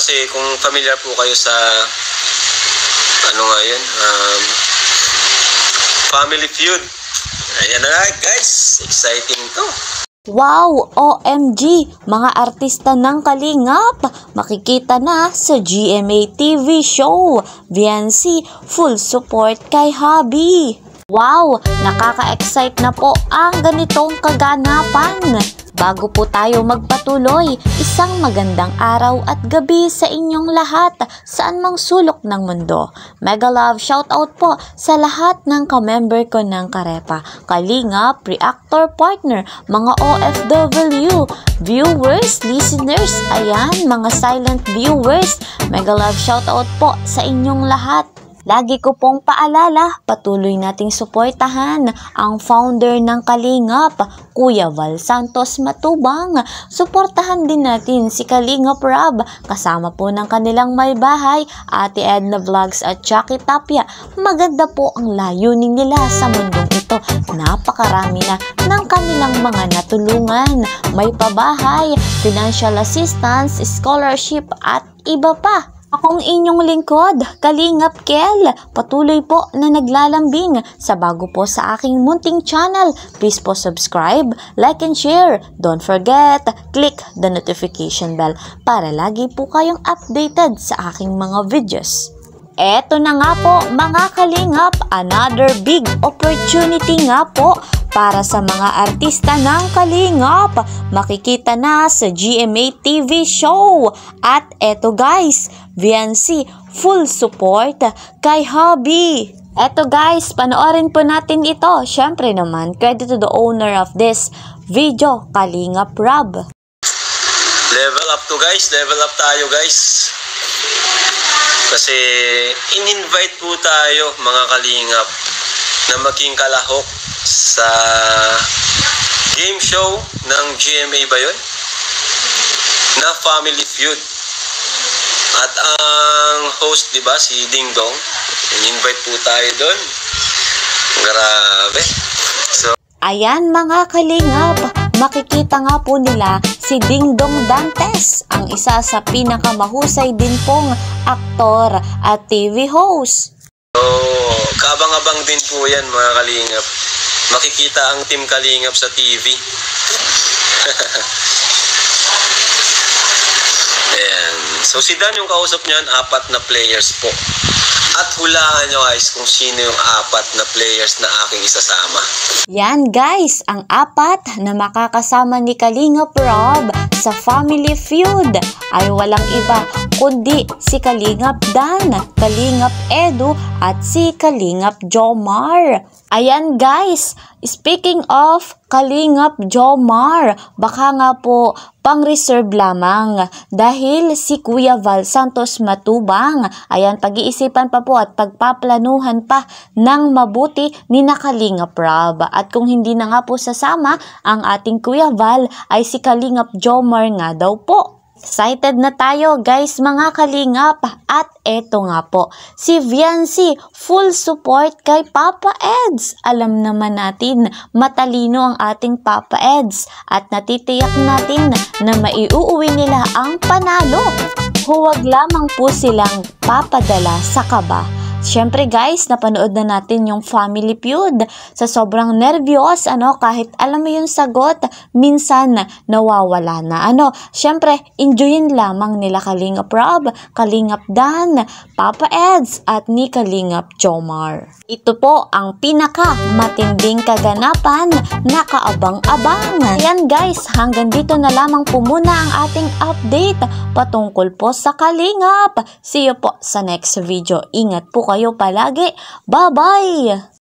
kasi kung familiar po kayo sa ano nga yun, Family Feud. Ayan na nga guys, exciting to. Wow! OMG! Mga artista ng Kalingap! Makikita na sa GMA TV show. VNC, full support kay Hubby. Wow! Nakaka-excite na po ang ganitong kaganapan. Bago po tayo magpatuloy, isang magandang araw at gabi sa inyong lahat saan mang sulok ng mundo. Mega love shoutout po sa lahat ng ka-member ko ng Karepa, Kalingap, reactor partner, mga OFW, viewers, listeners, ayan, mga silent viewers. Mega love shoutout po sa inyong lahat. Lagi ko pong paalala, patuloy nating suportahan ang founder ng Kalingap, Kuya Val Santos Matubang. Suportahan din natin si Kalingap Rob, kasama po ng kanilang may bahay, Ate Edna Vlogs at Chucky Tapia. Maganda po ang layunin nila sa mundong ito. Napakarami na ng kanilang mga natulungan. May pabahay, financial assistance, scholarship at iba pa. Akong inyong lingkod, Kalingap Kel, patuloy po na naglalambing sa bago po sa aking munting channel. Please po subscribe, like and share. Don't forget, click the notification bell para lagi po kayong updated sa aking mga videos. Eto na nga po mga Kalingap, another big opportunity nga po para sa mga artista ng Kalingap. Makikita na sa GMA TV show. At eto guys, VNC, full support kay Hubby. Eto guys, panoorin po natin ito. Syempre naman, credit to the owner of this video, Kalingap Rob. Level up to guys, level up tayo guys. Kasi in-invite po tayo mga Kalingap na maging kalahok sa game show ng GMA ba yun? Na Family Feud. At ang host, diba, si Ding Dong. In-invite po tayo doon. Grabe. So, ayan mga Kalingap, makikita nga po nila si Ding Dong Dantes, ang isa sa pinakamahusay din pong aktor at TV host. So, kabang-abang din po yan mga Kalingap. Makikita ang Team Kalingap sa TV. Ayan. So, si Dan yung kausap niyan, 4 na players po. At hulaan nyo guys kung sino yung 4 na players na aking isasama. Yan guys, ang 4 na makakasama ni Kalingap Rob sa Family Feud ay walang iba kundi si Kalingap Dan, Kalingap Edu at si Kalingap Jomar. Ayan guys, speaking of Kalingap Jomar, baka nga po pang-reserve lamang dahil si Kuya Val Santos Matubang, ayan, pag-iisipan pa po at pagpaplanuhan pa ng mabuti ni na Kalingap Rob. At kung hindi na nga po sasama ang ating Kuya Val ay si Kalingap Jomar nga daw po. Excited na tayo guys mga Kalingap. At eto nga po, si VNC, full support kay Papa Eds. Alam naman natin, matalino ang ating Papa Eds at natitiyak natin na maiuuwi nila ang panalo. Huwag lamang po silang papadala sa kaba. Siyempre guys, napanood na natin yung Family Feud. Sa sobrang nervyos, kahit alam mo yung sagot, minsan nawawala na. Siyempre, enjoyin lamang nila Kalingap Rob, Kalingap Dan, Papa Eds, at ni Kalingap Jomar. Ito po ang pinaka matinding kaganapan na kaabang-abang. Ayan guys, hanggang dito na lamang po muna ang ating update patungkol po sa Kalingap. See you po sa next video. Ingat po kayo palagi. Bye-bye!